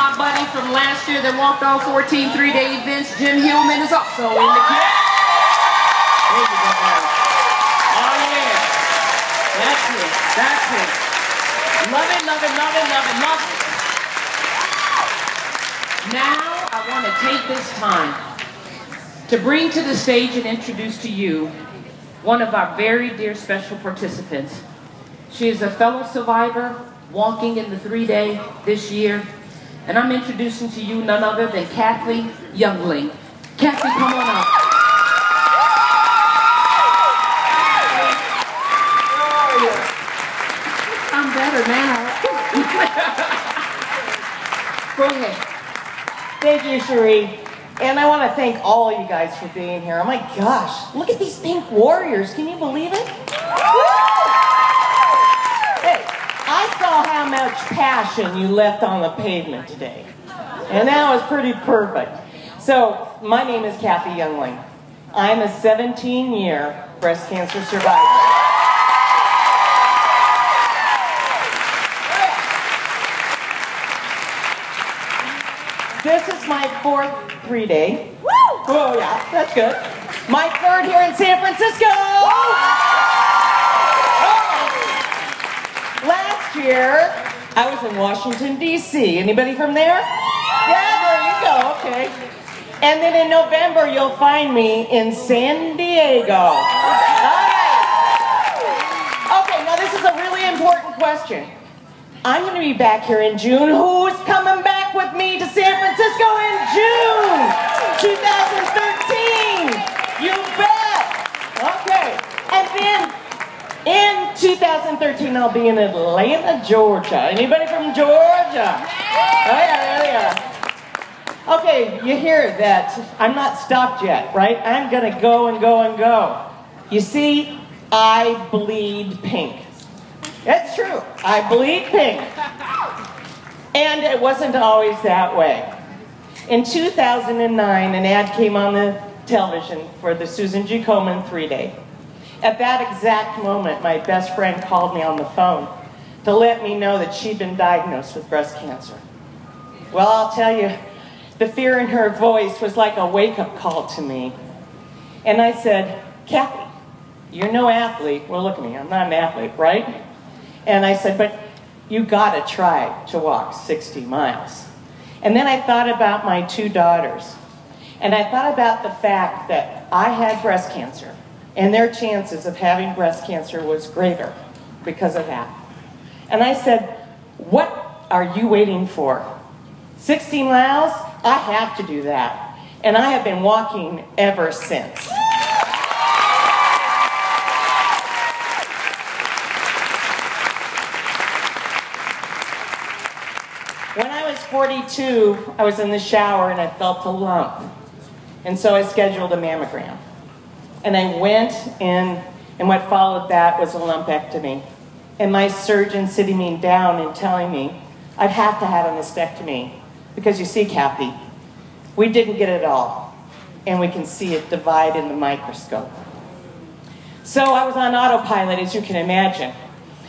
my buddy from last year that walked all 14 three-day events. Jim Hillman is also in the kit. There you go, buddy. Oh, yeah. That's it. That's it. Love it, love it, love it, love it, love it. Now, I want to take this time to bring to the stage and introduce to you one of our very dear special participants. She is a fellow survivor walking in the 3-day this year. And I'm introducing to you none other than Cathy Youngling. Cathy, come on up. I'm better now. Go ahead. Thank you, Cherie. And I want to thank all you guys for being here. Oh my gosh, look at these pink warriors. Can you believe it? Hey, I saw how much passion you left on the pavement today. And that was pretty perfect. So, my name is Cathy Youngling. I'm a 17-year breast cancer survivor. This is my 4th 3-day. Woo! Oh yeah, that's good. My 3rd here in San Francisco. Last year, I was in Washington, D.C. Anybody from there? Yeah, there you go, okay. And then in November, you'll find me in San Diego. All right. Okay, now this is a really important question. I'm going to be back here in June. Who's coming back with me to San Francisco in June 2013? You bet. Okay. And then in 2013, I'll be in Atlanta, Georgia. Anybody from Georgia? Oh, yeah, there they are. Okay, you hear that. I'm not stopped yet, right? I'm going to go and go and go. You see, I bleed pink. It's true. I bleed pink. And it wasn't always that way. In 2009, an ad came on the television for the Susan G. Komen 3-day. At that exact moment, my best friend called me on the phone to let me know that she'd been diagnosed with breast cancer. Well, I'll tell you, the fear in her voice was like a wake-up call to me. And I said, Cathy, you're no athlete. Well, look at me. I'm not an athlete, right? And I said, but you gotta try to walk 60 miles. And then I thought about my 2 daughters. And I thought about the fact that I had breast cancer, and their chances of having breast cancer was greater because of that. And I said, what are you waiting for? 60 miles? I have to do that. And I have been walking ever since. When I was 42, I was in the shower and I felt a lump. And so I scheduled a mammogram. And I went in, and what followed that was a lumpectomy. And my surgeon sitting me down and telling me I'd have to have a mastectomy. Because you see, Cathy, we didn't get it all. And we can see it divide in the microscope. So I was on autopilot, as you can imagine.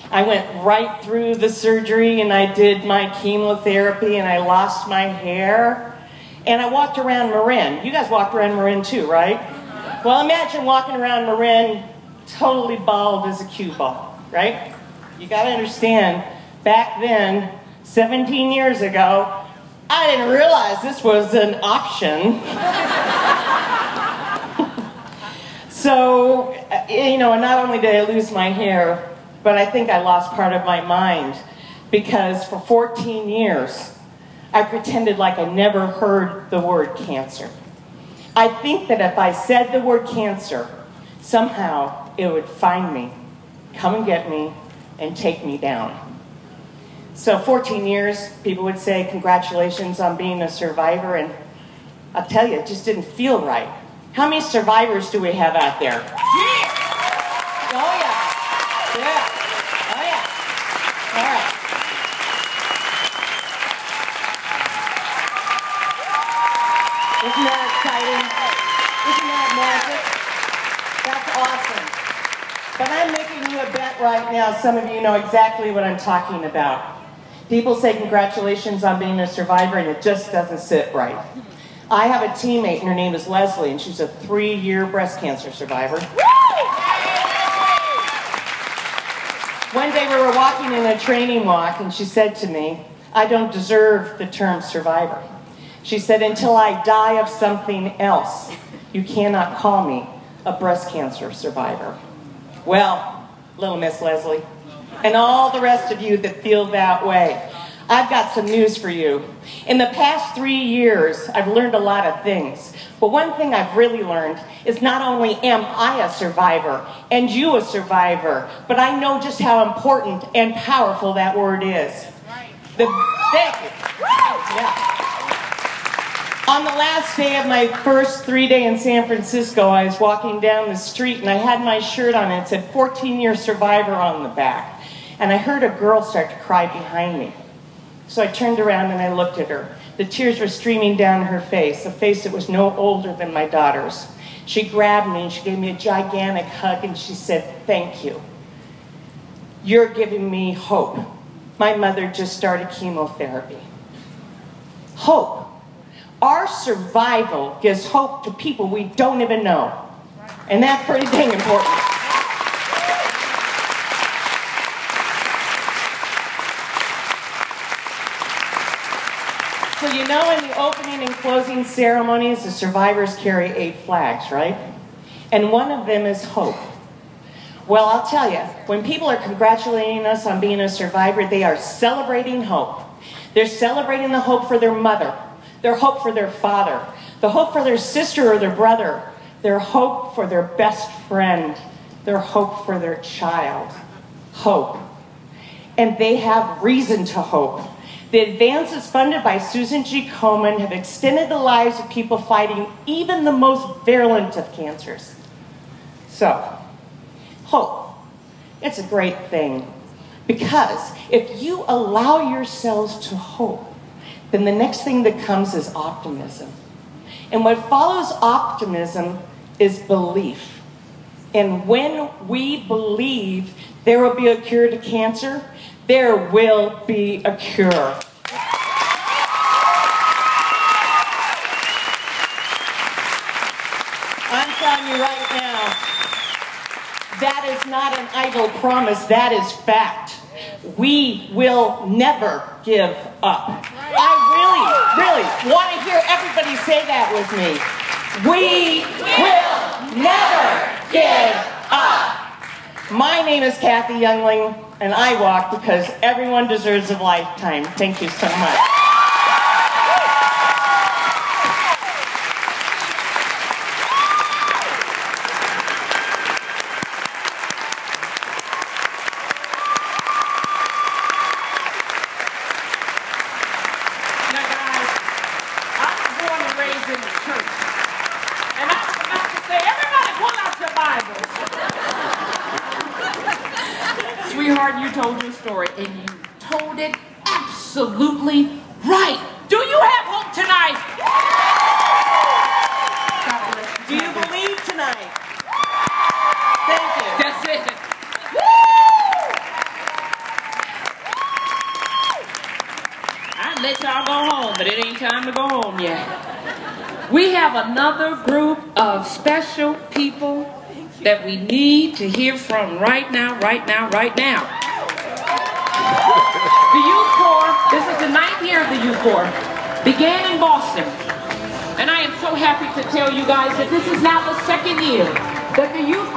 I went right through the surgery and I did my chemotherapy and I lost my hair. And I walked around Marin. You guys walked around Marin too, right? Well, imagine walking around Marin totally bald as a cue ball, right? You gotta understand, back then, 17 years ago, I didn't realize this was an option. So, you know, not only did I lose my hair, but I think I lost part of my mind, because for 14 years, I pretended like I never heard the word cancer. I think that if I said the word cancer, somehow it would find me, come and get me, and take me down. So 14 years, people would say, congratulations on being a survivor, and I'll tell you, it just didn't feel right. How many survivors do we have out there? Yeah. Oh yeah. Yeah. Oh yeah. All right. Isn't that exciting? Isn't that magic? That's awesome. But I'm making you a bet right now. Some of you know exactly what I'm talking about. People say congratulations on being a survivor, and it just doesn't sit right. I have a teammate, and her name is Leslie, and she's a 3-year breast cancer survivor. One day we were walking in a training walk, and she said to me, "I don't deserve the term survivor." She said, "Until I die of something else, you cannot call me a breast cancer survivor." Well, little Miss Leslie, and all the rest of you that feel that way, I've got some news for you. In the past 3 years, I've learned a lot of things. But one thing I've really learned is not only am I a survivor and you a survivor, but I know just how important and powerful that word is. Thank you. Yeah. On the last day of my first 3-day in San Francisco, I was walking down the street and I had my shirt on and it said 14-year survivor on the back. And I heard a girl start to cry behind me. So I turned around and I looked at her. The tears were streaming down her face, a face that was no older than my daughter's. She grabbed me and she gave me a gigantic hug and she said, "Thank you. You're giving me hope. My mother just started chemotherapy." Hope. Our survival gives hope to people we don't even know. And that's pretty dang important. So you know in the opening and closing ceremonies, the survivors carry 8 flags, right? And one of them is hope. Well, I'll tell you, when people are congratulating us on being a survivor, they are celebrating hope. They're celebrating the hope for their mother, their hope for their father, the hope for their sister or their brother, their hope for their best friend, their hope for their child. Hope. And they have reason to hope. The advances funded by Susan G. Komen have extended the lives of people fighting even the most virulent of cancers. So, hope. It's a great thing. Because if you allow yourselves to hope, then the next thing that comes is optimism. And what follows optimism is belief. And when we believe there will be a cure to cancer, there will be a cure. I'm telling you right now, that is not an idle promise, that is fact. We will never give up. I really want to hear everybody say that with me. We will never give up. My name is Cathy Youngling, and I walk because everyone deserves a lifetime. Thank you so much. Now, guys, I was born and raised in the church, and I was about to say, everybody pull out your Bibles. Sweetheart, you told your story, and you told it absolutely right. Do you have hope tonight? Do you believe tonight? Thank you. That's it. I'd let y'all go home, but it ain't time to go home yet. We have another group of special people that we need to hear from right now. The Youth Corps, this is the 9th year of the Youth Corps, began in Boston. And I am so happy to tell you guys that this is now the 2nd year that the Youth